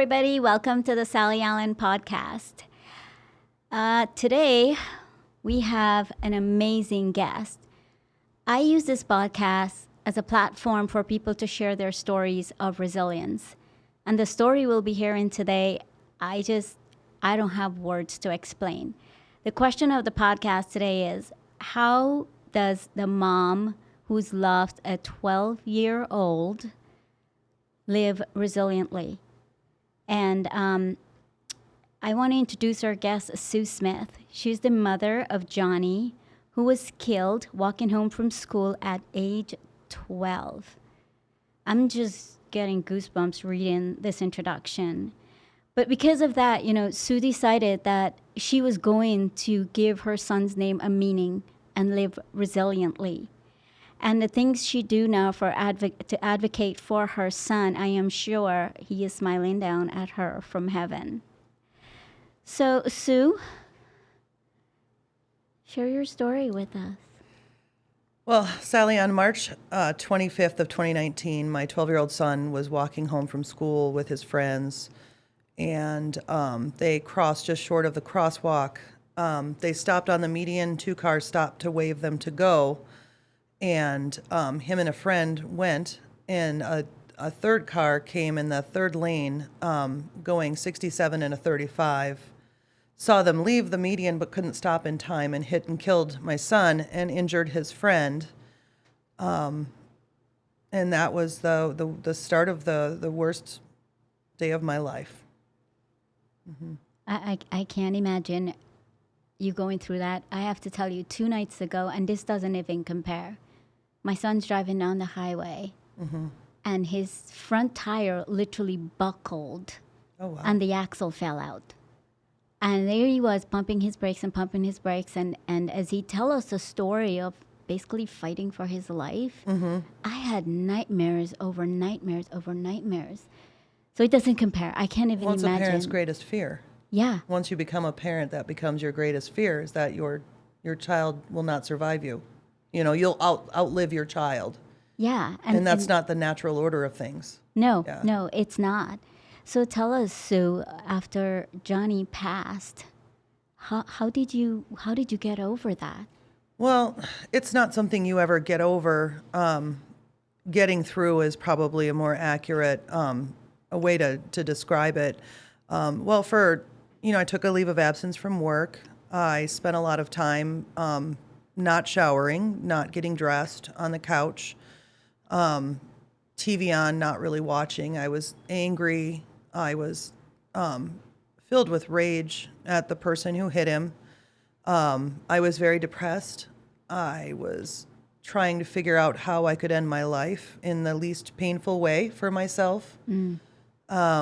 everybody. Welcome to the Sally Allen podcast. Today, we have an amazing guest. I use this podcast as a platform for people to share their stories of resilience. And the story we'll be hearing today, I don't have words to explain. The question of the podcast today is, how does the mom who's lost a 12-year-old live resiliently? And I want to introduce our guest, Sue Smith. She's the mother of Jonny, who was killed walking home from school at age 12. I'm just getting goosebumps reading this introduction. But because of that, Sue decided that she was going to give her son's name a meaning and live resiliently. And the things she do now to advocate for her son, I am sure he is smiling down at her from heaven. So, Sue, share your story with us. Well, Sally, on March 25th of 2019, my 12-year-old son was walking home from school with his friends, and they crossed just short of the crosswalk. They stopped on the median. 2 cars stopped to wave them to go. And him and a friend went, and a third car came in the third lane, going 67 and a 35, saw them leave the median but couldn't stop in time, and hit and killed my son and injured his friend. And that was the start of the worst day of my life. Mm-hmm. I can't imagine you going through that. I have to tell you, 2 nights ago, and this doesn't even compare. My son's driving down the highway, and his front tire literally buckled, and the axle fell out. And there he was, pumping his brakes, and as he tells us the story of basically fighting for his life, I had nightmares over nightmares over nightmares. So it doesn't compare. I can't even imagine. What's a parent's greatest fear? Yeah. Once you become a parent, that becomes your greatest fear, is that your child will not survive you. You'll outlive your child. Yeah. And that's not the natural order of things. No, it's not. So tell us, Sue, after Jonny passed, how did you get over that? Well, it's not something you ever get over. Getting through is probably a more accurate a way to describe it. I took a leave of absence from work. I spent a lot of time not showering, not getting dressed, on the couch, TV on, not really watching. I was angry. I was filled with rage at the person who hit him. I was very depressed. I was trying to figure out how I could end my life in the least painful way for myself. I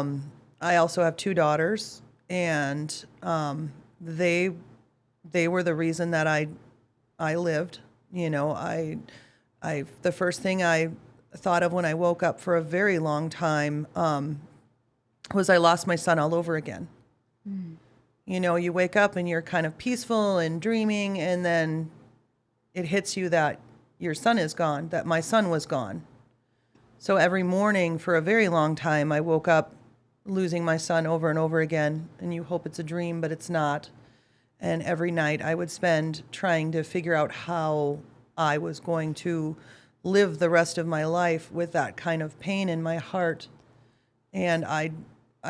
also have 2 daughters, and they were the reason that I lived. The first thing I thought of when I woke up for a very long time was I lost my son all over again. You wake up and you're kind of peaceful and dreaming, and then it hits you that your son is gone, that my son was gone. So every morning for a very long time, I woke up losing my son over and over again, and you hope it's a dream, but it's not. And every night I would spend trying to figure out how I was going to live the rest of my life with that kind of pain in my heart. And I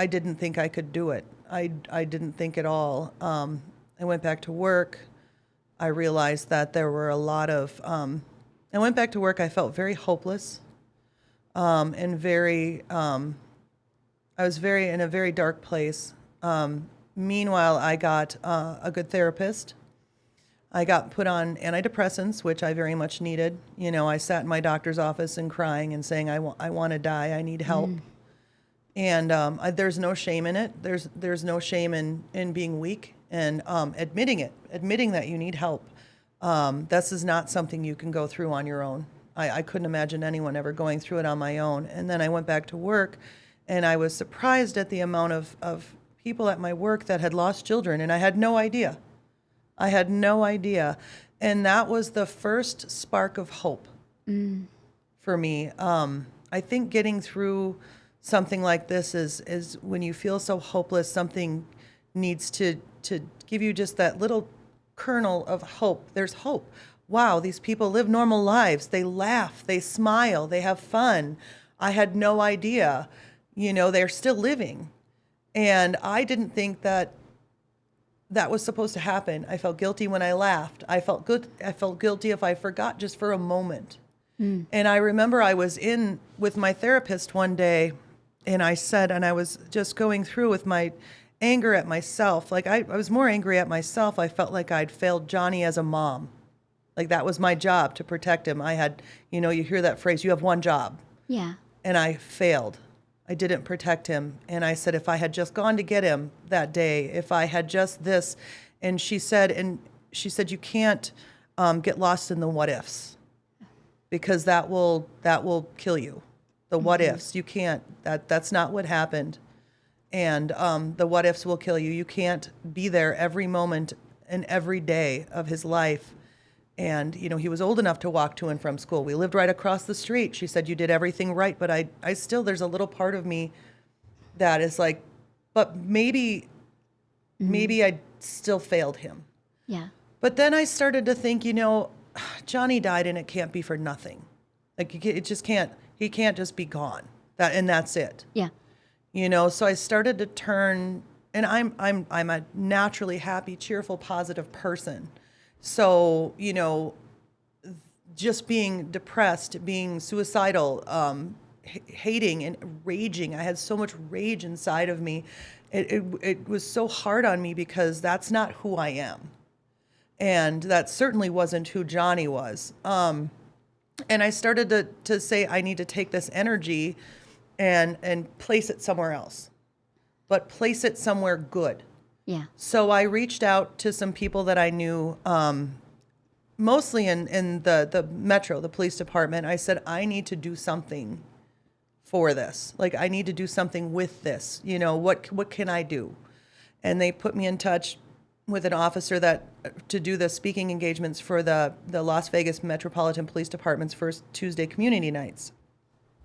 didn't think I could do it. I didn't think at all. I went back to work. I realized that there were a lot of... I went back to work. I felt very hopeless and very... I was in a very dark place. Meanwhile, I got a good therapist. I got put on antidepressants, which I very much needed. I sat in my doctor's office and crying and saying, I want to die. I need help. And there's no shame in it. There's no shame in being weak and admitting that you need help. This is not something you can go through on your own. I couldn't imagine anyone ever going through it on my own. And then I went back to work, and I was surprised at the amount of people at my work that had lost children, and I had no idea. And that was the first spark of hope for me. I think getting through something like this is when you feel so hopeless, something needs to give you just that little kernel of hope. There's hope. Wow, these people live normal lives. They laugh, they smile, they have fun. I had no idea, they're still living. And I didn't think that was supposed to happen. I felt guilty when I laughed. I felt good. I felt guilty if I forgot just for a moment. And I remember I was in with my therapist one day, and I was just going through with my anger at myself. Like I was more angry at myself. I felt like I'd failed Jonny as a mom. Like that was my job, to protect him. I had, you hear that phrase, you have one job. Yeah. And I failed. I didn't protect him. And I said, if I had just gone to get him that day, if I had just this, and she said, you can't get lost in the what ifs, because that will kill you. The what ifs, you can't, that's not what happened. And the what ifs will kill you. You can't be there every moment and every day of his life. And, he was old enough to walk to and from school. We lived right across the street. She said, you did everything right. But I still, there's a little part of me that is like, but maybe I still failed him. Yeah. But then I started to think, Jonny died and it can't be for nothing. Like it just can't, he can't just be gone. And that's it. Yeah. So I started to turn, and I'm a naturally happy, cheerful, positive person. So, just being depressed, being suicidal, hating and raging. I had so much rage inside of me. It was so hard on me because that's not who I am. And that certainly wasn't who Jonny was. And I started to say, I need to take this energy and place it somewhere else, but place it somewhere good. Yeah. So I reached out to some people that I knew, mostly in the metro, the police department. I said, I need to do something for this. Like, I need to do something with this. What can I do? And they put me in touch with an officer to do the speaking engagements for the Las Vegas Metropolitan Police Department's first Tuesday community nights.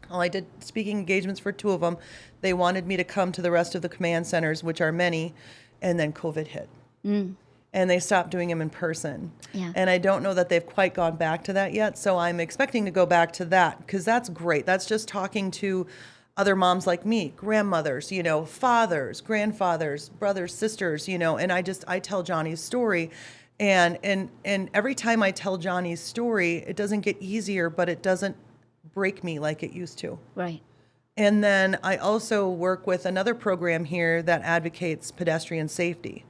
Well, I did speaking engagements for 2 of them. They wanted me to come to the rest of the command centers, which are many. And then COVID hit. And they stopped doing them in person. Yeah. And I don't know that they've quite gone back to that yet. So I'm expecting to go back to that, because that's great. That's just talking to other moms like me, grandmothers, fathers, grandfathers, brothers, sisters, and I tell Jonny's story. And every time I tell Jonny's story, it doesn't get easier, but it doesn't break me like it used to. Right. And then I also work with another program here that advocates pedestrian safety.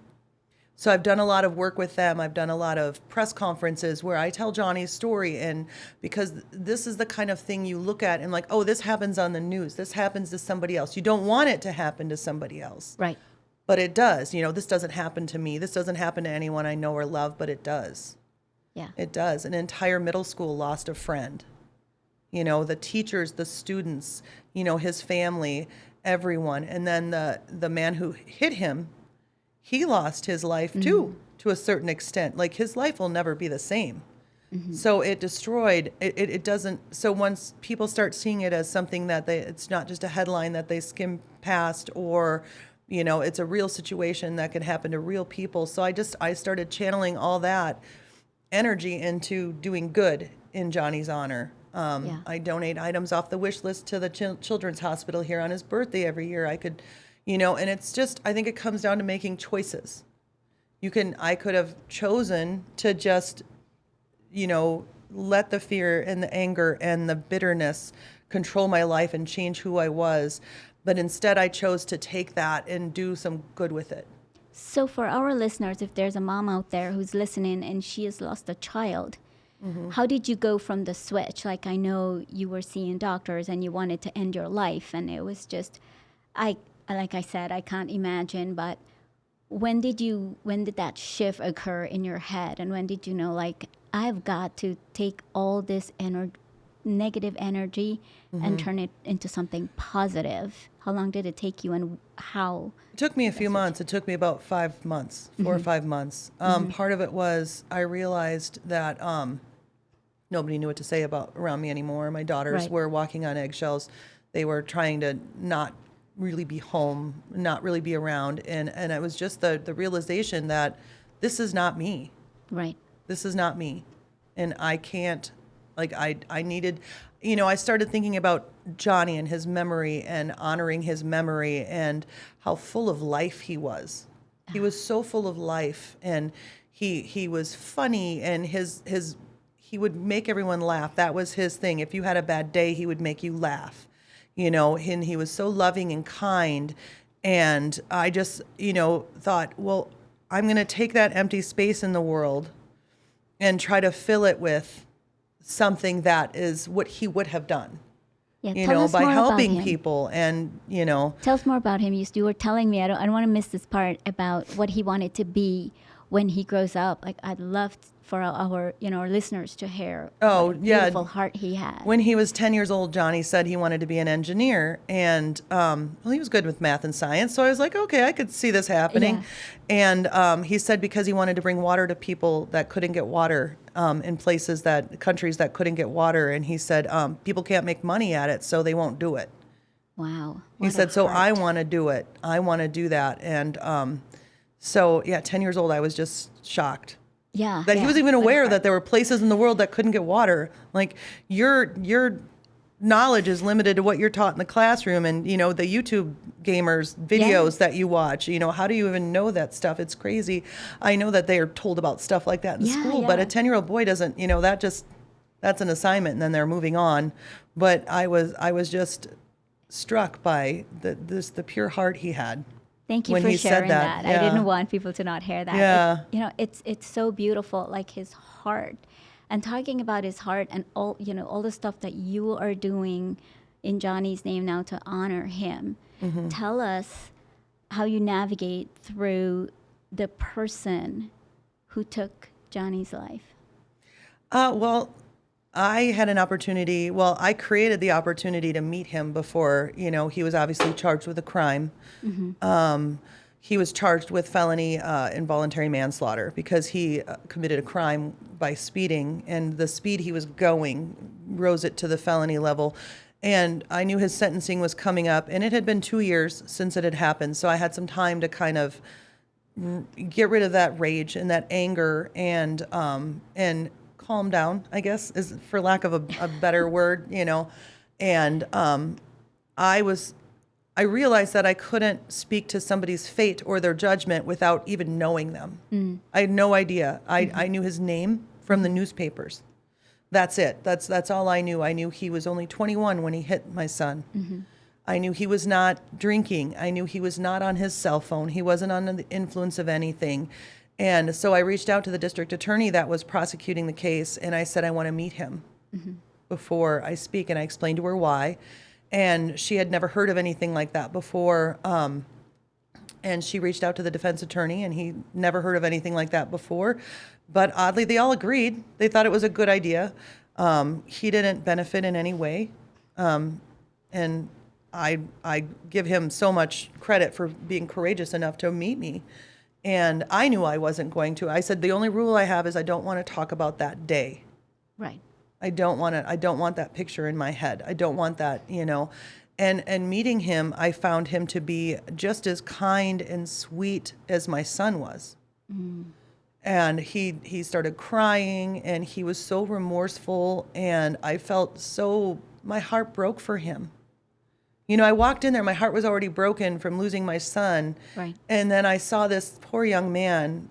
So I've done a lot of work with them. I've done a lot of press conferences where I tell Jonny's story, and because this is the kind of thing you look at and like, oh, this happens on the news. This happens to somebody else. You don't want it to happen to somebody else. Right. But it does. This doesn't happen to me. This doesn't happen to anyone I know or love, but it does. Yeah. It does. An entire middle school lost a friend. The teachers, the students, his family, everyone. And then the man who hit him, he lost his life too, to a certain extent. Like, his life will never be the same. So it destroyed, it doesn't, so once people start seeing it as something that it's not just a headline that they skim past, or, it's a real situation that could happen to real people. So I started channeling all that energy into doing good in Jonny's honor. I donate items off the wish list to the children's hospital here on his birthday every year. I could, and it's just, I think it comes down to making choices. I could have chosen to just, let the fear and the anger and the bitterness control my life and change who I was. But instead I chose to take that and do some good with it. So for our listeners, if there's a mom out there who's listening and she has lost a child, how did you go from the switch? Like, I know you were seeing doctors and you wanted to end your life, and it was just, like I said, I can't imagine, but when did that shift occur in your head? And when did you know, like, I've got to take all this negative energy and turn it into something positive? How long did it take you, and how? It took me a few months. It took me about 5 months, 4 or 5 months. Part of it was I realized that nobody knew what to say around me anymore. My daughters were walking on eggshells. They were trying to not really be home, not really be around. And it was just the realization that this is not me. Right. This is not me. And I can't, like, I needed, I started thinking about Jonny and his memory and honoring his memory and how full of life he was. He was so full of life, and he was funny, and he would make everyone laugh. That was his thing. If you had a bad day, he would make you laugh, and he was so loving and kind. And I just, thought, well, I'm going to take that empty space in the world and try to fill it with something that is what he would have done. Yeah, tell us by more about helping him. people. And Tell us more about him. You were telling me, I don't want to miss this part about what he wanted to be when he grows up. Like, I'd love for our listeners to hear what a beautiful heart he had. When he was 10 years old, Jonny said he wanted to be an engineer, and he was good with math and science, so I was like, okay, I could see this happening. Yeah. And he said because he wanted to bring water to people that couldn't get water in countries that couldn't get water, and he said people can't make money at it, so they won't do it. Wow. He said, so I want to do it. I want to do that. And so, 10 years old, I was just shocked. Yeah. That he was even aware that there were places in the world that couldn't get water. Like, your knowledge is limited to what you're taught in the classroom and, the YouTube gamers videos that you watch. How do you even know that stuff? It's crazy. I know that they are told about stuff like that in school, but a 10-year-old boy doesn't, that's an assignment, and then they're moving on. But I was just struck by the pure heart he had. Thank you for sharing that. Yeah. I didn't want people to not hear that. Yeah. It's so beautiful, like his heart. And talking about his heart and all the stuff that you are doing in Jonny's name now to honor him. Mm-hmm. Tell us how you navigate through the person who took Jonny's life. Well, I had an opportunity. Well, I created the opportunity to meet him before, he was obviously charged with a crime. Mm-hmm. He was charged with felony involuntary manslaughter because he committed a crime by speeding, and the speed he was going rose it to the felony level. And I knew his sentencing was coming up, and it had been 2 years since it had happened. So I had some time to kind of get rid of that rage and that anger and calm down, I guess, is for lack of a better word, And I realized that I couldn't speak to somebody's fate or their judgment without even knowing them. Mm. I had no idea. I knew his name from the newspapers. That's it. That's all I knew. I knew he was only 21 when he hit my son. Mm-hmm. I knew he was not drinking. I knew he was not on his cell phone. He wasn't under the influence of anything. And so I reached out to the district attorney that was prosecuting the case, and I said, I want to meet him before I speak. And I explained to her why. And she had never heard of anything like that before. And she reached out to the defense attorney, and he never heard of anything like that before. But oddly, they all agreed. They thought it was a good idea. He didn't benefit in any way. And I give him so much credit for being courageous enough to meet me. And I knew I wasn't going to. I said, the only rule I have is I don't want to talk about that day. Right. I don't want that picture in my head. I don't want that, And meeting him, I found him to be just as kind and sweet as my son was. Mm. And he started crying, and he was so remorseful, and I felt my heart broke for him. I walked in there, my heart was already broken from losing my son. Right. And then I saw this poor young man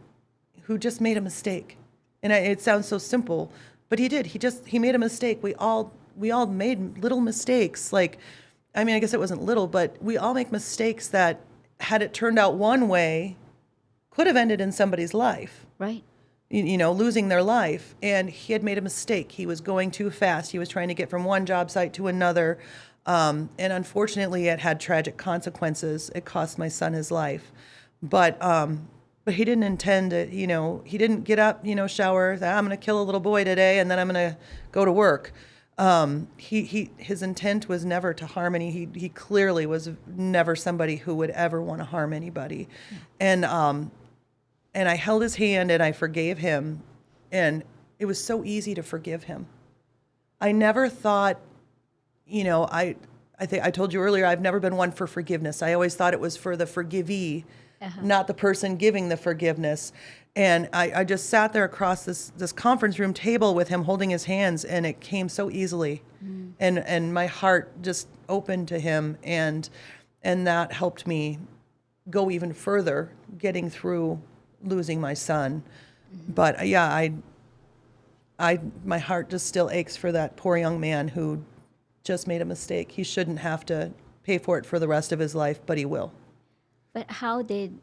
who just made a mistake. And it sounds so simple, but he did. He made a mistake. We all made little mistakes. I guess it wasn't little, but we all make mistakes that, had it turned out one way, could have ended in somebody's life. Right. Losing their life. And he had made a mistake. He was going too fast. He was trying to get from one job site to another. And unfortunately, it had tragic consequences. It cost my son his life. But he didn't intend to, he didn't get up, shower, say, I'm going to kill a little boy today, and then I'm going to go to work. His intent was never to harm he clearly was never somebody who would ever want to harm anybody. Yeah. And I held his hand, and I forgave him, and it was so easy to forgive him. I never thought, I think I told you earlier, I've never been one for forgiveness. I always thought it was for the forgivee, not the person giving the forgiveness. And I just sat there across this conference room table with him holding his hands, and it came so easily. And my heart just opened to him, and that helped me go even further, getting through losing my son. But yeah, my heart just still aches for that poor young man who just made a mistake. He shouldn't have to pay for it for the rest of his life, but he will. But how did,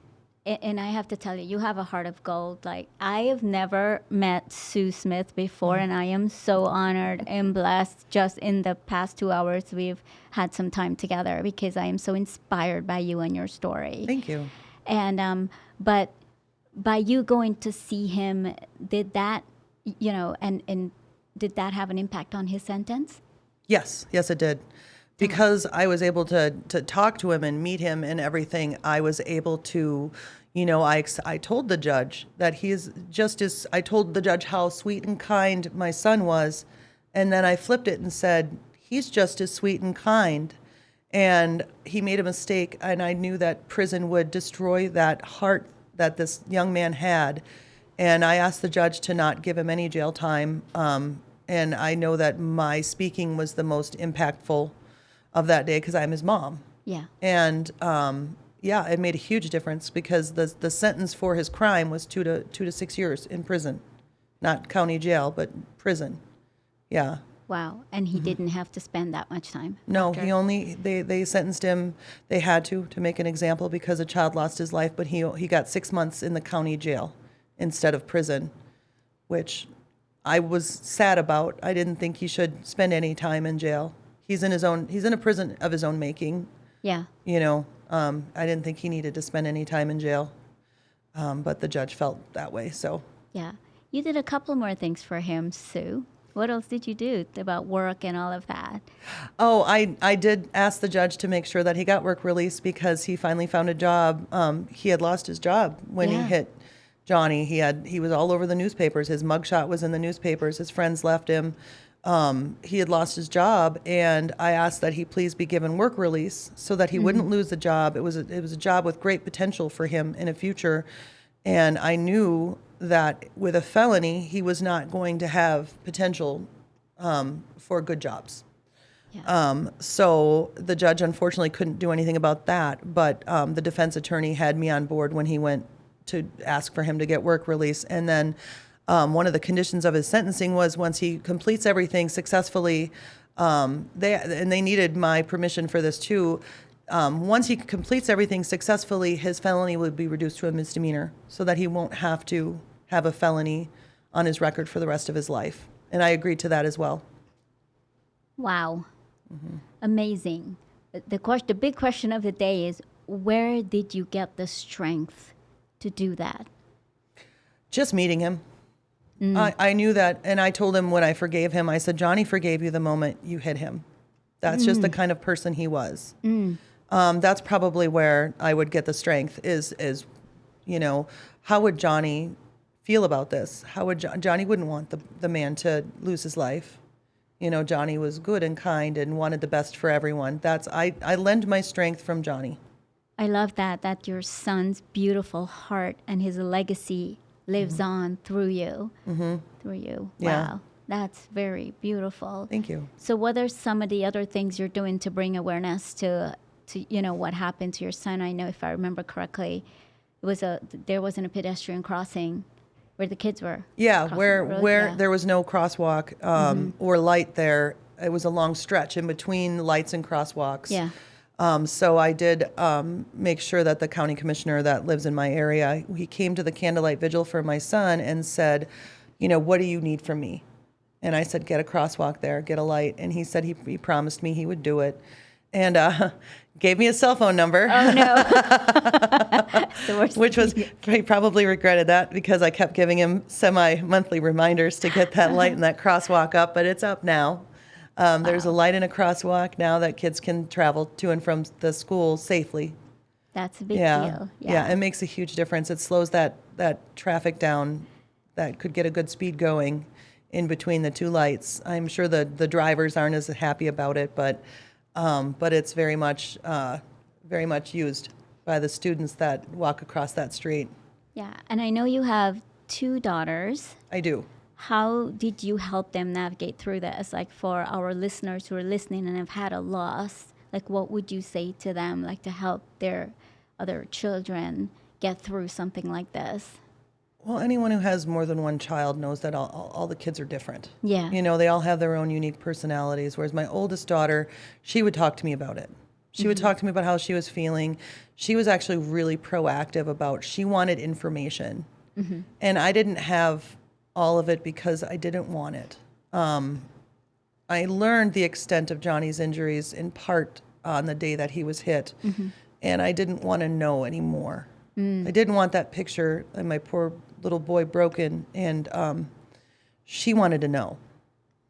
and I have to tell you, you have a heart of gold. Like, I have never met Sue Smith before, and I am so honored and blessed. Just in the past 2 hours, we've had some time together because I am so inspired by you and your story. Thank you. And, but by you going to see him, did that, and did that have an impact on his sentence? Yes, it did. Because I was able to talk to him and meet him and everything, I was able to, I told the judge that he's just as, I told the judge how sweet and kind my son was. And then I flipped it and said, he's just as sweet and kind. And he made a mistake, and I knew that prison would destroy that heart that this young man had. And I asked the judge to not give him any jail time. And I know that my speaking was the most impactful of that day because I'm his mom. Yeah. And it made a huge difference because the sentence for his crime was 2 to 6 years in prison, not county jail, but prison. Yeah. Wow. And he didn't have to spend that much time. No, after. he only they sentenced him. They had to make an example because a child lost his life, but he got 6 months in the county jail instead of prison, which I was sad about. I didn't think he should spend any time in jail. He's in a prison of his own making. Yeah. I didn't think he needed to spend any time in jail. But the judge felt that way, so. Yeah. You did a couple more things for him, Sue. What else did you do about work and all of that? Oh, I did ask the judge to make sure that he got work release because he finally found a job. He had lost his job when he hit Jonny. He was all over the newspapers. His mugshot was in the newspapers. His friends left him. He had lost his job, and I asked that he please be given work release so that he wouldn't lose the job. It was a job with great potential for him in a future, and I knew that with a felony, he was not going to have potential for good jobs. Yeah. So the judge unfortunately couldn't do anything about that, but the defense attorney had me on board when he went to ask for him to get work release. And then one of the conditions of his sentencing was once he completes everything successfully, they needed my permission for this too. Once he completes everything successfully, his felony would be reduced to a misdemeanor so that he won't have to have a felony on his record for the rest of his life. And I agreed to that as well. Wow. Amazing. The big question of the day is, where did you get the strength to do that? Just meeting him. I knew that, and I told him when I forgave him, I said, Jonny forgave you the moment you hit him. That's just the kind of person he was. That's probably where I would get the strength is how would Jonny feel about this? How would Jonny wouldn't want the man to lose his life. Jonny was good and kind and wanted the best for everyone. I lend my strength from Jonny. I love that your son's beautiful heart and his legacy lives on through you. Through you. Yeah. Wow. That's very beautiful. Thank you. So what are some of the other things you're doing to bring awareness to what happened to your son? I know, if I remember correctly, there wasn't a pedestrian crossing where the kids were. Yeah, crossing where the road. there was no crosswalk or light there. It was a long stretch in between lights and crosswalks. Yeah. So I did make sure that the county commissioner that lives in my area, he came to the candlelight vigil for my son and said, what do you need from me? And I said, get a crosswalk there, get a light. And he said he promised me he would do it. And gave me a cell phone number. Oh, no. Which was, he probably regretted that because I kept giving him semi-monthly reminders to get that light and that crosswalk up, but it's up now. There's a light and a crosswalk now that kids can travel to and from the school safely. That's a big deal. Yeah, it makes a huge difference. It slows that traffic down that could get a good speed going in between the two lights. I'm sure the drivers aren't as happy about it, but but it's very much used by the students that walk across that street. Yeah, and I know you have 2 daughters. I do. How did you help them navigate through this? Like for our listeners who are listening and have had a loss, like what would you say to them, like to help their other children get through something like this? Well, anyone who has more than one child knows that all the kids are different. Yeah. You know, they all have their own unique personalities. Whereas my oldest daughter, she would talk to me about it. She would talk to me about how she was feeling. She was actually really proactive about, she wanted information. And I didn't have all of it because I didn't want it. I learned the extent of Jonny's injuries in part on the day that he was hit. And I didn't want to know anymore. I didn't want that picture of my poor little boy broken. And she wanted to know.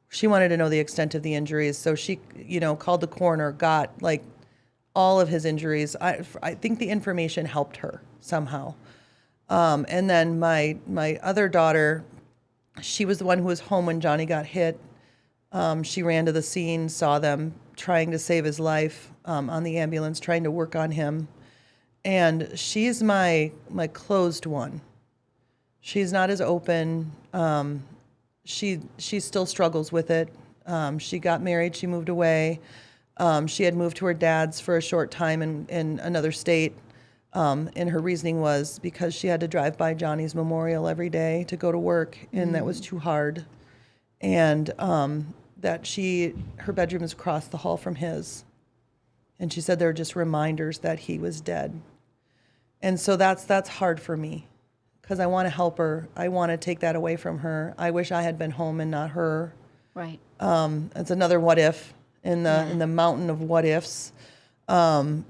She wanted to know the extent of the injuries. So she, you know, called the coroner, got like all of his injuries. I think the information helped her somehow. And then my other daughter, she was the one who was home when Jonny got hit. She ran to the scene, saw them trying to save his life on the ambulance, trying to work on him. And she's my closed one. She's not as open. She still struggles with it. She got married. She moved away. She had moved to her dad's for a short time in another state. And her reasoning was because she had to drive by Jonny's memorial every day to go to work, and that was too hard. And that her bedroom is across the hall from his. And she said there were just reminders that he was dead. And so that's hard for me because I want to help her. I want to take that away from her. I wish I had been home and not her. Right. It's another what if in the mountain of what ifs. And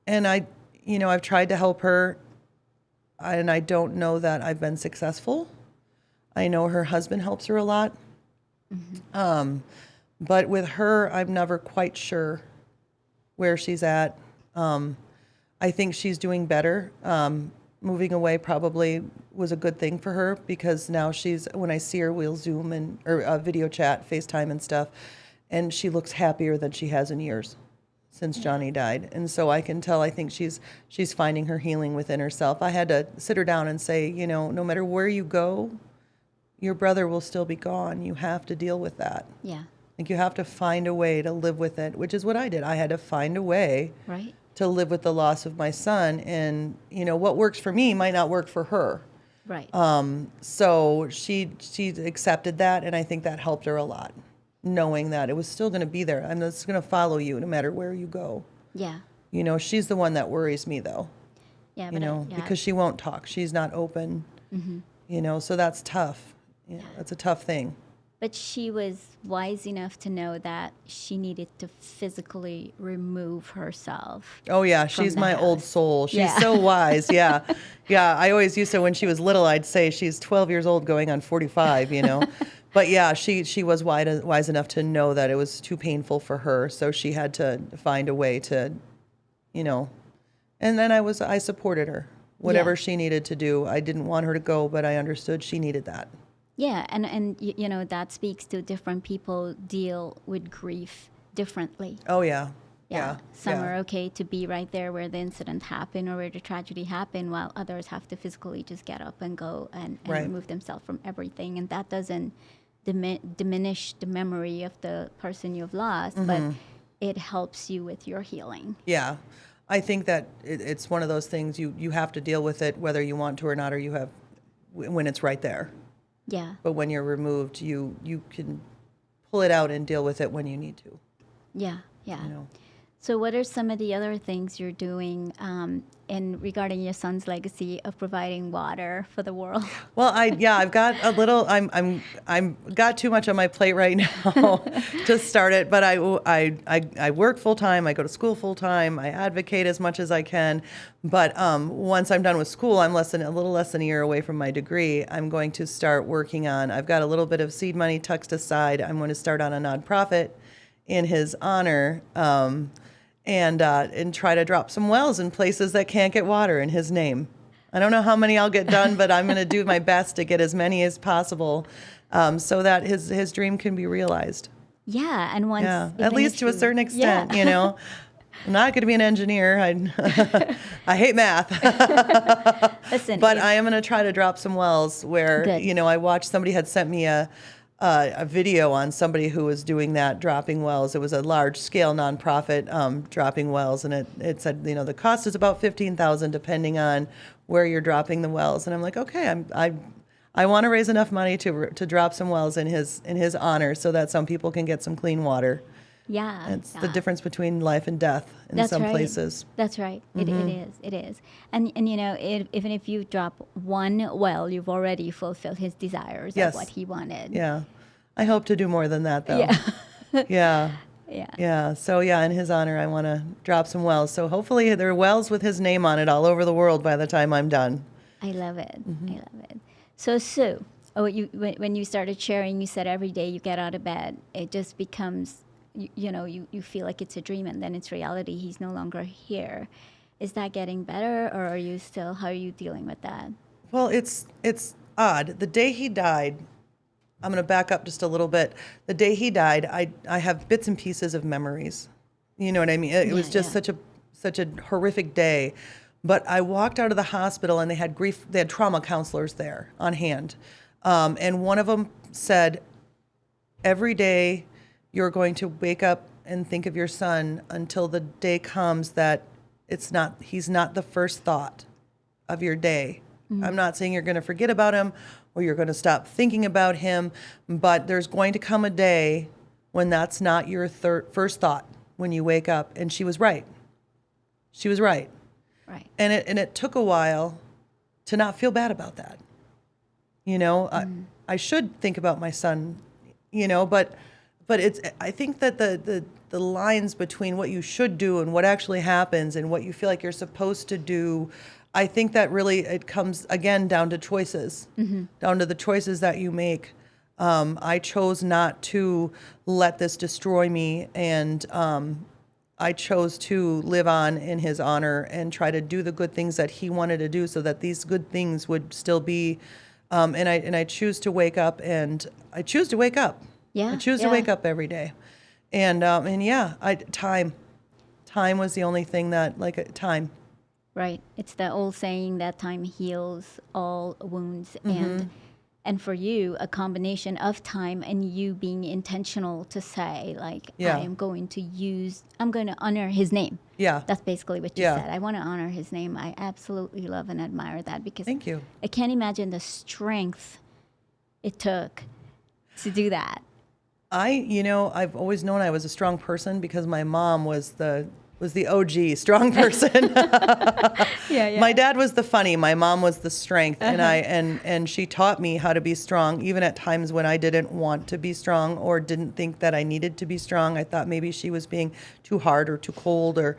I've tried to help her, and I don't know that I've been successful. I know her husband helps her a lot. But with her, I'm never quite sure where she's at. I think she's doing better. Moving away probably was a good thing for her because now when I see her, we'll Zoom or video chat, FaceTime and stuff, and she looks happier than she has in years since Jonny died. And so I can tell, I think she's finding her healing within herself. I had to sit her down and say, you know, no matter where you go, your brother will still be gone. You have to deal with that. Yeah. Like you have to find a way to live with it, which is what I did. I had to find a way to live with the loss of my son. And, you know, what works for me might not work for her. Right. So she accepted that, and I think that helped her a lot, knowing that it was still going to be there. I'm just going to follow you no matter where you go. Yeah. You know, she's the one that worries me, though. Yeah. You know, because she won't talk. She's not open. You know, so that's tough. Yeah, that's a tough thing. But she was wise enough to know that she needed to physically remove herself. Oh, yeah. She's my old soul. She's so wise. Yeah. Yeah. I always used to, when she was little, I'd say she's 12 years old going on 45, you know. But yeah, she was wise enough to know that it was too painful for her. So she had to find a way to, you know, and then I supported her. Whatever she needed to do. I didn't want her to go, but I understood she needed that. Yeah, and you know, that speaks to different people deal with grief differently. Oh, yeah. Some are okay to be right there where the incident happened or where the tragedy happened, while others have to physically just get up and go and remove themselves from everything. And that doesn't diminish the memory of the person you've lost, but it helps you with your healing. Yeah. I think that it's one of those things you have to deal with it whether you want to or not, or you have when it's right there. Yeah. But when you're removed, you can pull it out and deal with it when you need to. Yeah. You know? So what are some of the other things you're doing in regarding your son's legacy of providing water for the world? Well, I've got a little. I'm got too much on my plate right now to start it. But I work full time. I go to school full time. I advocate as much as I can. But once I'm done with school, I'm a little less than a year away from my degree. I'm going to start working on. I've got a little bit of seed money tucked aside. I'm going to start on a nonprofit in his honor. And try to drop some wells in places that can't get water in his name. I don't know how many I'll get done, but I'm going to do my best to get as many as possible so that his dream can be realized. Yeah, and once Yeah, even at least if to a you- certain extent, yeah. you know. I'm not going to be an engineer. I hate math. Listen, But I am going to try to drop some wells where, Good. you know, I watched somebody had sent me a video on somebody who was doing that, dropping wells. It was a large scale nonprofit dropping wells, and it said, you know, the cost is about 15,000 depending on where you're dropping the wells. And I'm like, okay, I want to raise enough money to drop some wells in his honor so that some people can get some clean water. yeah, It's yeah. the difference between life and death in That's some right. places. That's right. It is. It is. And you know, even if you drop one well, you've already fulfilled his desires Yes. of what he wanted. Yeah. I hope to do more than that, though. Yeah. Yeah. Yeah. Yeah. So, yeah, in his honor, I want to drop some wells. So, hopefully, there are wells with his name on it all over the world by the time I'm done. I love it. I love it. So Sue, when you started sharing, you said every day you get out of bed, it just becomes, you feel like it's a dream, and then it's reality. He's no longer here. Is that getting better, or are you still? How are you dealing with that? Well, it's odd. The day he died, I'm going to back up just a little bit. The day he died, I have bits and pieces of memories. You know what I mean? It was just such a horrific day. But I walked out of the hospital and they had trauma counselors there on hand. And one of them said, every day you're going to wake up and think of your son until the day comes that he's not the first thought of your day. I'm not saying you're going to forget about him or you're going to stop thinking about him, but there's going to come a day when that's not your first thought when you wake up. And she was right. She was right. Right. And it took a while to not feel bad about that. You know, I should think about my son, you know, but I think that the lines between what you should do and what actually happens and what you feel like you're supposed to do, I think that really it comes again down to choices, down to the choices that you make. I chose not to let this destroy me, and I chose to live on in his honor and try to do the good things that he wanted to do so that these good things would still be. And I choose to wake up, and I choose to wake up. Yeah. I choose to wake up every day. And yeah, time was the only thing that, time. Right. It's the old saying that time heals all wounds. And for you, a combination of time and you being intentional to say, like, Yeah. I'm going to honor his name. Yeah. That's basically what you Yeah. said. I want to honor his name. I absolutely love and admire that because Thank you. I can't imagine the strength it took to do that. I've always known I was a strong person because my mom was the OG strong person. Yeah. My dad was the funny. My mom was the strength, and she taught me how to be strong, even at times when I didn't want to be strong or didn't think that I needed to be strong. I thought maybe she was being too hard or too cold or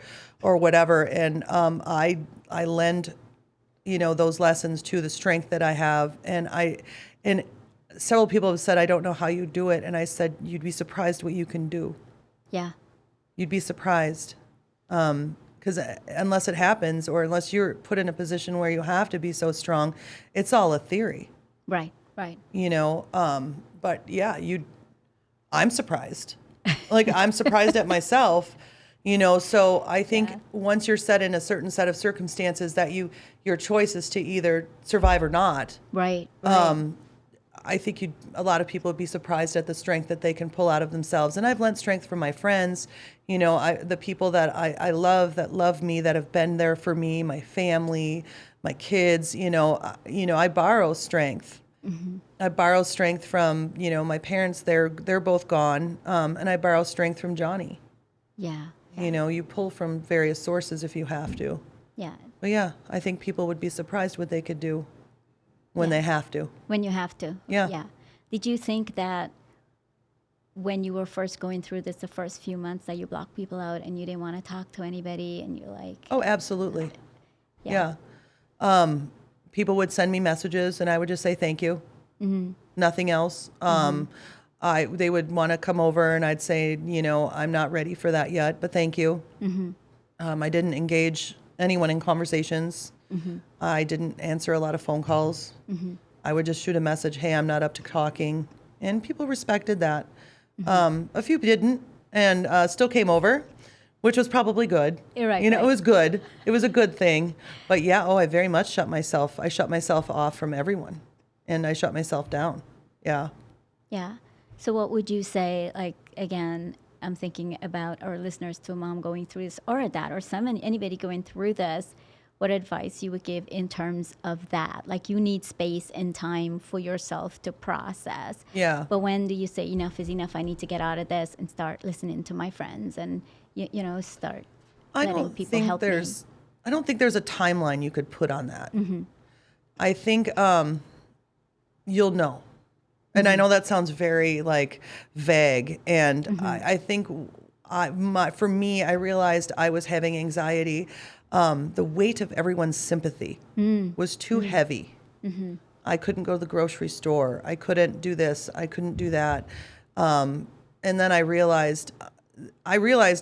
whatever. And I lend, those lessons to the strength that I have, and several people have said, I don't know how you do it, and I said, you'd be surprised what you can do. Yeah. You'd be surprised. Because unless it happens or unless you're put in a position where you have to be so strong, it's all a theory. Right. But yeah, I'm surprised. Like, I'm surprised at myself, so I think once you're set in a certain set of circumstances that your choice is to either survive or not. Right. I think a lot of people would be surprised at the strength that they can pull out of themselves. And I've lent strength from my friends, the people that I love, that love me, that have been there for me, my family, my kids, I borrow strength. Mm-hmm. I borrow strength from, my parents, they're both gone. And I borrow strength from Jonny. Yeah. You pull from various sources if you have to. Yeah. But yeah, I think people would be surprised what they could do when they have to. When you have to. Yeah. Yeah. Did you think that when you were first going through this, the first few months, that you blocked people out and you didn't want to talk to anybody and you're like... Oh, absolutely. Yeah. People would send me messages and I would just say thank you. Mm-hmm. Nothing else. They would want to come over and I'd say, I'm not ready for that yet, but thank you. Mm-hmm. I didn't engage anyone in conversations. Mm-hmm. I didn't answer a lot of phone calls. Mm-hmm. I would just shoot a message, hey, I'm not up to talking. And people respected that. A few didn't, and still came over, which was probably good. Right, You know, right. it was good. It was a good thing. But yeah, I very much shut myself. I shut myself off from everyone, and I shut myself down. Yeah. Yeah. So what would you say, like, again, I'm thinking about our listeners to a mom going through this or a dad or anybody going through this, what advice you would give in terms of that? Like you need space and time for yourself to process. Yeah. But when do you say enough is enough? I need to get out of this and start listening to my friends and, start I letting don't people think help me. I don't think there's a timeline you could put on that. I think you'll know. And I know that sounds very like vague. And I think for me, I realized I was having anxiety. The weight of everyone's sympathy was too heavy. I couldn't go to the grocery store. I couldn't do this. I couldn't do that. And then I realized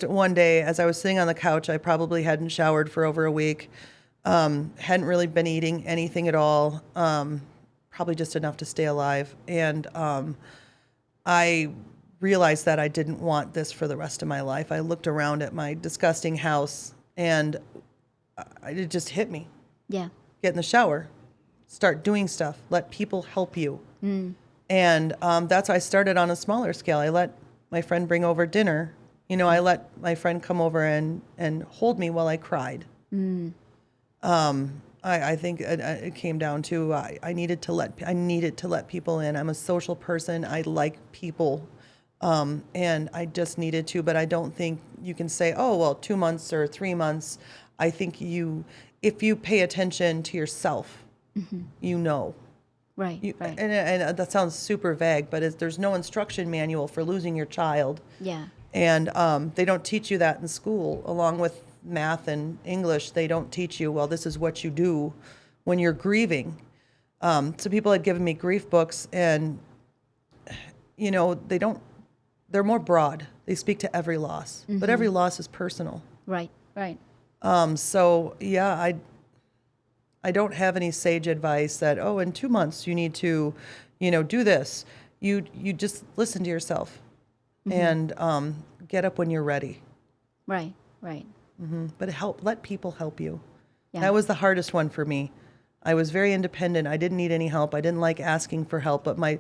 one day as I was sitting on the couch, I probably hadn't showered for over a week, hadn't really been eating anything at all, probably just enough to stay alive. And I realized that I didn't want this for the rest of my life. I looked around at my disgusting house and it just hit me. Yeah. Get in the shower, start doing stuff, let people help you. And that's why I started on a smaller scale. I let my friend bring over dinner. I let my friend come over and hold me while I cried. I think it came down to I needed to let people in. I'm a social person. I like people, and I just needed to. But I don't think you can say, oh well, 2 months or 3 months. I think if you pay attention to yourself, you know. Right. Right. And that sounds super vague, but there's no instruction manual for losing your child. Yeah. And they don't teach you that in school, along with math and English. They don't teach you, well, this is what you do when you're grieving. So people had given me grief books, and, they're more broad. They speak to every loss, but every loss is personal. Right. Right. So, yeah, I don't have any sage advice that, oh, in 2 months you need to, do this. You just listen to yourself and get up when you're ready. Right. Right. But let people help you. Yeah. That was the hardest one for me. I was very independent. I didn't need any help. I didn't like asking for help. But my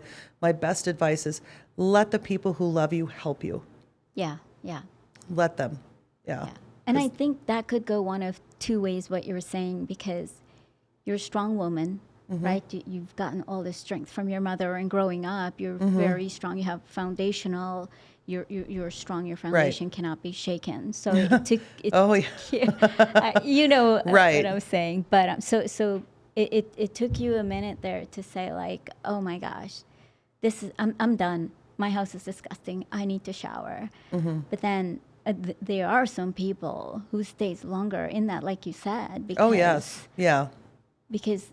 best advice is let the people who love you help you. Yeah. Yeah. Let them. Yeah. Yeah. And I think that could go one of two ways, what you were saying, because you're a strong woman, right? You've gotten all this strength from your mother, and growing up, you're very strong. You have foundational. You're strong. Your foundation cannot be shaken. So it took. Oh yeah. Right. What I'm saying. But so it took you a minute there to say like, oh my gosh, I'm done. My house is disgusting. I need to shower. But then there are some people who stays longer in that, like you said. Because, oh yes. Yeah. Because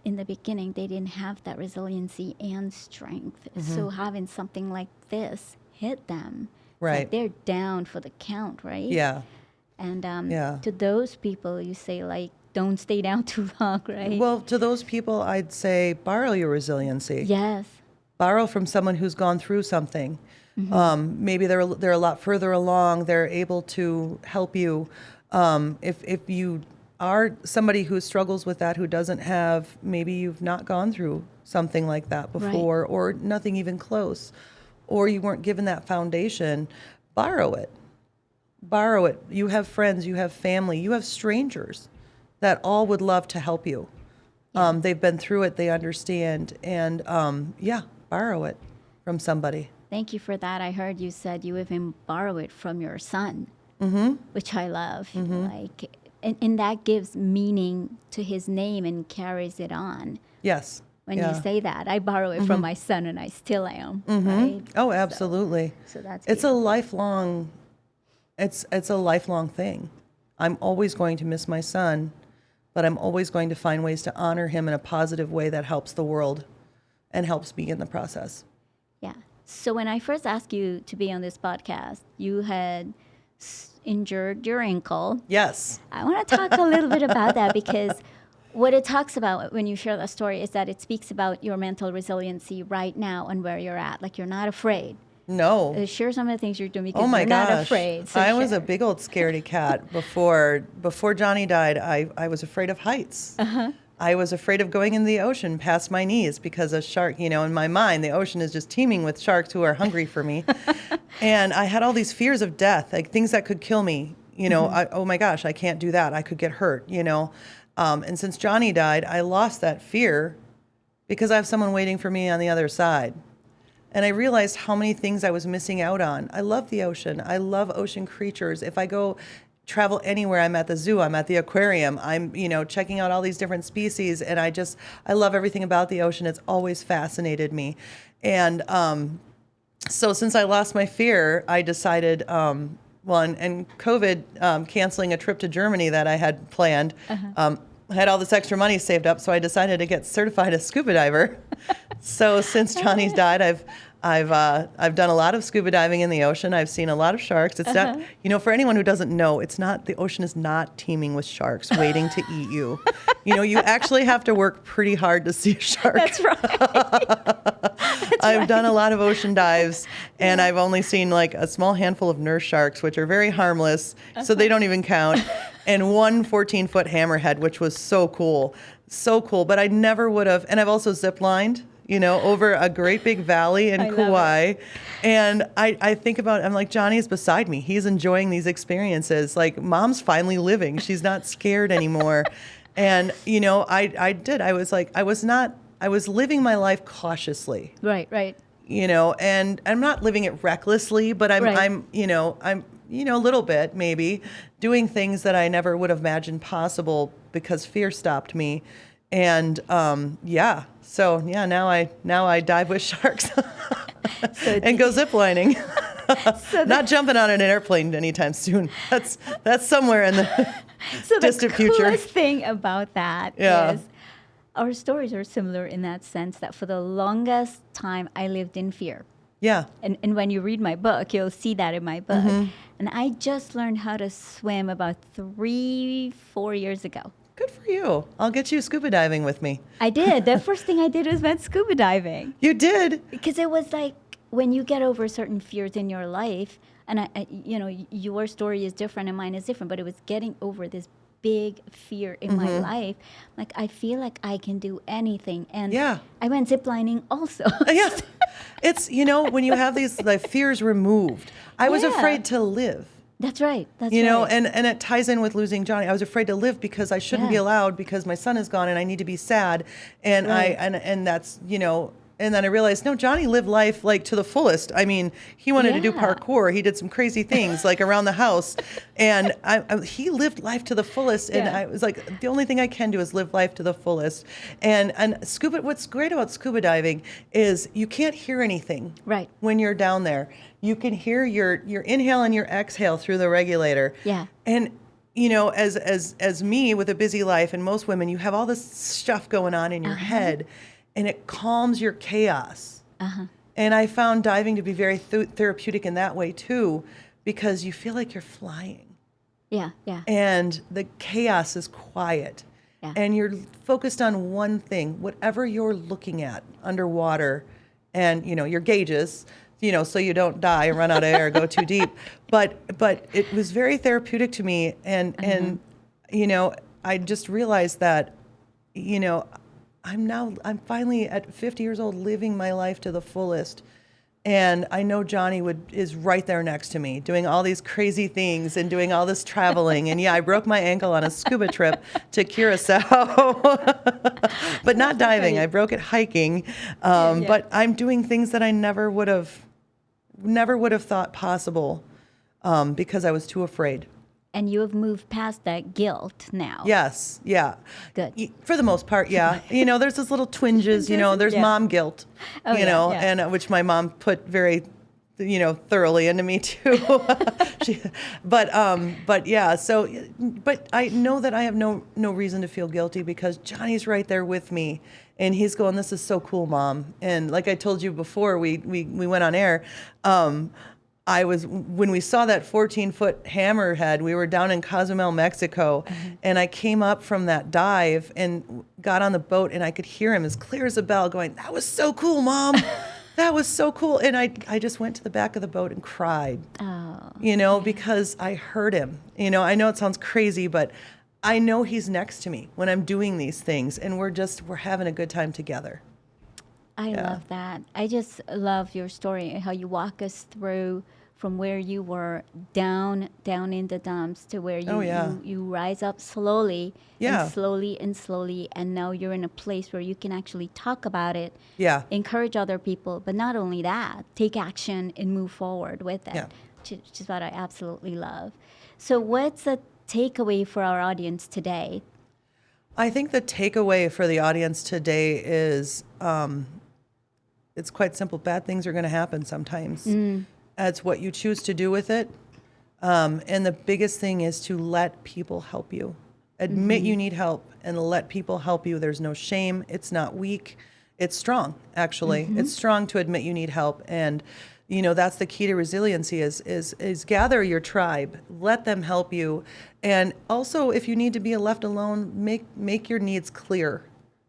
in the beginning, they didn't have that resiliency and strength. So having something like this hit them, right? Like they're down for the count, right? Yeah. And to those people, you say like, don't stay down too long, right? Well, to those people, I'd say borrow your resiliency. Yes. Borrow from someone who's gone through something. Maybe they're a lot further along. They're able to help you. If you are somebody who struggles with that, who doesn't have, maybe you've not gone through something like that before, or nothing even close, or you weren't given that foundation, borrow it. Borrow it. You have friends, you have family, you have strangers that all would love to help you. They've been through it, they understand, and borrow it from somebody. Thank you for that. I heard you said you even borrow it from your son, which I love. Like, and that gives meaning to his name and carries it on. Yes. When you say that, I borrow it from my son, and I still am. Right? Oh, absolutely. So that's it's a lifelong. It's a lifelong thing. I'm always going to miss my son, but I'm always going to find ways to honor him in a positive way that helps the world, and helps me in the process. Yeah. So when I first asked you to be on this podcast, you had injured your ankle. Yes. I want to talk a little bit about that, because what it talks about when you share that story is that it speaks about your mental resiliency right now and where you're at. Like, you're not afraid. No. Share some of the things you're doing because Oh my you're gosh. not afraid. So I was share. a big old scaredy cat before Johnny died. I was afraid of heights. I was afraid of going in the ocean past my knees because a shark, in my mind, the ocean is just teeming with sharks who are hungry for me. And I had all these fears of death, like things that could kill me. Oh my gosh, I can't do that. I could get hurt, And since Johnny died, I lost that fear because I have someone waiting for me on the other side. And I realized how many things I was missing out on. I love the ocean. I love ocean creatures. If I go travel anywhere, I'm at the zoo, I'm at the aquarium, I'm, checking out all these different species. And I love everything about the ocean. It's always fascinated me. And so since I lost my fear, I decided, and COVID canceling a trip to Germany that I had planned, I had all this extra money saved up, so I decided to get certified as scuba diver. So since Johnny's died, I've done a lot of scuba diving in the ocean. I've seen a lot of sharks. It's not, for anyone who doesn't know, the ocean is not teeming with sharks waiting to eat you. You actually have to work pretty hard to see a shark. That's right. I've done a lot of ocean dives, and I've only seen like a small handful of nurse sharks, which are very harmless, so they don't even count, and one 14-foot hammerhead, which was so cool. So cool, but I never would have, and I've also zip-lined, over a great big valley in Kauai. And I think about, I'm like, Johnny's beside me. He's enjoying these experiences. Like, Mom's finally living. She's not scared anymore. And, I did. I was living my life cautiously. Right. And I'm not living it recklessly, but I'm a little bit maybe doing things that I never would have imagined possible because fear stopped me. And now I dive with sharks and go ziplining. Not jumping on an airplane anytime soon. That's somewhere in the distant future. The coolest thing about that is our stories are similar in that sense that for the longest time I lived in fear. Yeah. And when you read my book, you'll see that in my book. And I just learned how to swim about 3-4 years ago. Good for you. I'll get you scuba diving with me. I did. The first thing I did was went scuba diving. You did? Because it was like when you get over certain fears in your life, and your story is different and mine is different, but it was getting over this big fear in my life. Like, I feel like I can do anything. And I went ziplining also. Yeah. It's, when you have these fears removed, I was afraid to live. That's right. That's right. And it ties in with losing Johnny. I was afraid to live because I shouldn't be allowed because my son is gone and I need to be sad. And and that's, and then I realized, no, Johnny lived life like to the fullest. I mean, he wanted to do parkour. He did some crazy things like around the house. And he lived life to the fullest. And I was like, the only thing I can do is live life to the fullest. And what's great about scuba diving is you can't hear anything when you're down there. You can hear your inhale and your exhale through the regulator. Yeah. And as me with a busy life and most women, you have all this stuff going on in your head. And it calms your chaos. And I found diving to be very therapeutic in that way too, because you feel like you're flying. Yeah. And the chaos is quiet. Yeah. And you're focused on one thing, whatever you're looking at underwater, and your gauges, so you don't die and run out of air, go too deep. But it was very therapeutic to me, and I just realized that, I'm finally at 50 years old living my life to the fullest. And I know Johnny is right there next to me doing all these crazy things and doing all this traveling. And I broke my ankle on a scuba trip to Curacao, but not diving. I broke it hiking. But I'm doing things that I never would have thought possible because I was too afraid. And you have moved past that guilt now. Yes. Yeah. Good. For the most part, yeah. There's those little twinges, there's mom guilt, and which my mom put very, thoroughly into me too. But I know that I have no reason to feel guilty because Johnny's right there with me. And he's going, this is so cool, Mom. And like I told you before we went on air, when we saw that 14-foot hammerhead, we were down in Cozumel, Mexico, and I came up from that dive and got on the boat, and I could hear him as clear as a bell going, that was so cool, Mom. That was so cool. And I just went to the back of the boat and cried, because I heard him. I know it sounds crazy, but I know he's next to me when I'm doing these things, and we're having a good time together. I love that. I just love your story, how you walk us through from where you were down in the dumps to where you rise up slowly and slowly, and now you're in a place where you can actually talk about it, encourage other people, but not only that, take action and move forward with it, which is what I absolutely love. So what's the takeaway for our audience today? I think the takeaway for the audience today is it's quite simple. Bad things are going to happen sometimes. It's what you choose to do with it. And the biggest thing is to let people help you. Admit you need help and let people help you. There's no shame. It's not weak. It's strong, actually. It's strong to admit you need help. And, that's the key to resiliency is gather your tribe. Let them help you. And also, if you need to be left alone, make your needs clear.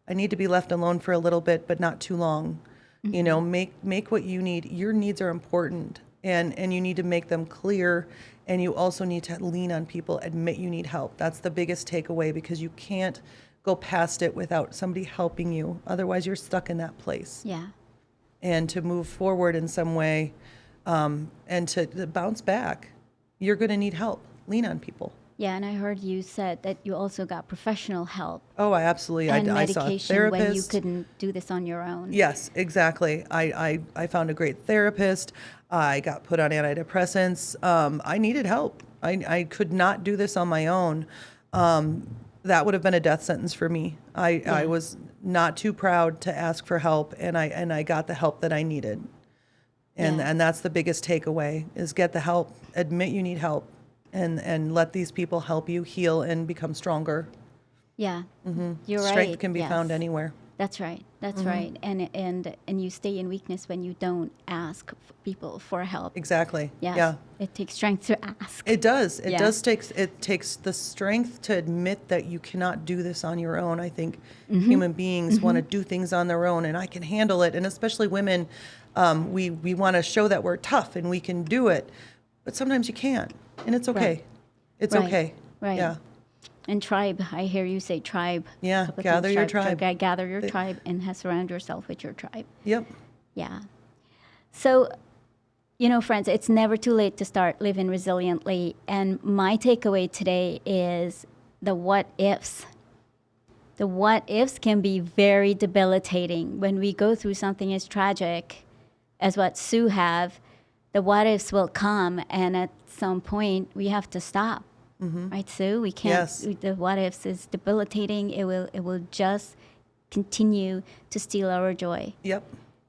I need to be left alone for a little bit, but not too long. Make what you need. Your needs are important. And you need to make them clear, and you also need to lean on people, admit you need help. That's the biggest takeaway, because you can't go past it without somebody helping you. Otherwise, you're stuck in that place. Yeah. And to move forward in some way and to bounce back, you're going to need help. Lean on people. Yeah, and I heard you said that you also got professional help. Oh, absolutely. And I saw a medication therapist. when you couldn't do this on your own. Yes, exactly. I found a great therapist. I got put on antidepressants. I needed help. I could not do this on my own. That would have been a death sentence for me. I was not too proud to ask for help, and I got the help that I needed. And that's the biggest takeaway, is get the help, admit you need help, and let these people help you heal and become stronger. Yeah, you're right. Strength can be found anywhere. That's right. That's right. And you stay in weakness when you don't ask people for help. Exactly. Yes. Yeah. It takes strength to ask. It does. It takes the strength to admit that you cannot do this on your own. I think human beings want to do things on their own, and I can handle it. And especially women, we want to show that we're tough and we can do it. But sometimes you can't, and it's okay. Right. It's Right. okay. Right. Yeah. And tribe, I hear you say tribe. Yeah, gather your tribe. Gather your tribe and surround yourself with your tribe. Yep. Yeah. So, friends, it's never too late to start living resiliently. And my takeaway today is the what ifs. The what ifs can be very debilitating. When we go through something as tragic as what Sue have, the what ifs will come, and at some point we have to stop. Right, Sue? We can't. Yes. The what ifs is debilitating. It will just continue to steal our joy. Yep.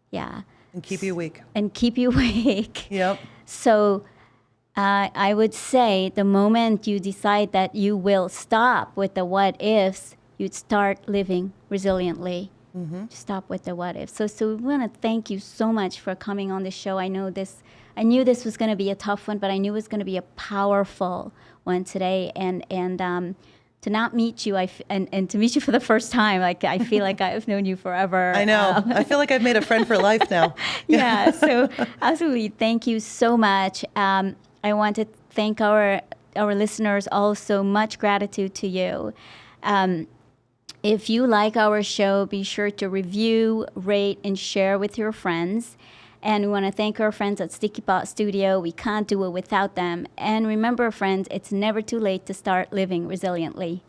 Yeah. And keep you weak. And keep you awake. Yep. So I would say the moment you decide that you will stop with the what ifs, you'd start living resiliently. Stop with the what ifs. So we want to thank you so much for coming on the show. I knew this was going to be a tough one, but I knew it was going to be a powerful one today. And to not meet you, and to meet you for the first time, I feel like I've known you forever. I know. I feel like I've made a friend for life now. Yeah. So absolutely, thank you so much. I want to thank our listeners also. Much gratitude to you. If you like our show, be sure to review, rate, and share with your friends. And we want to thank our friends at Sticky Pot Studio. We can't do it without them. And remember, friends, it's never too late to start living resiliently.